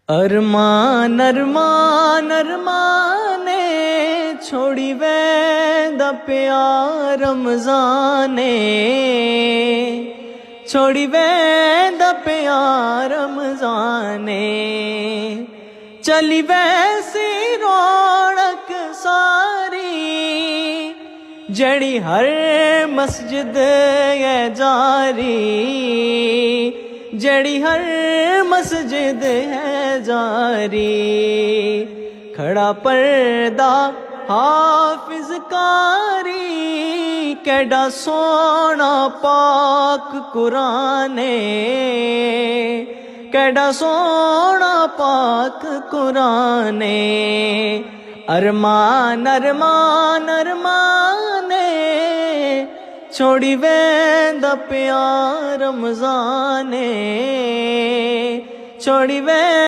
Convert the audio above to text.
अरमान अरमान अरमाने छोड़ी वेंदा प्यार रमज़ाने छोड़ी वेंदा प्यार रमज़ाने चली वैसी रौनक सारी जड़ी हर मस्जिद है जारी जड़ी हर मस्जिद है जारी खड़ा पर्दा हाफिज कारी कैडा सोना पाक कुराने कैडा सोना पाक कुराने अरमान अरमान अरमाने छोड़ी वेंदा प्यार रमज़ाने छोड़ी वे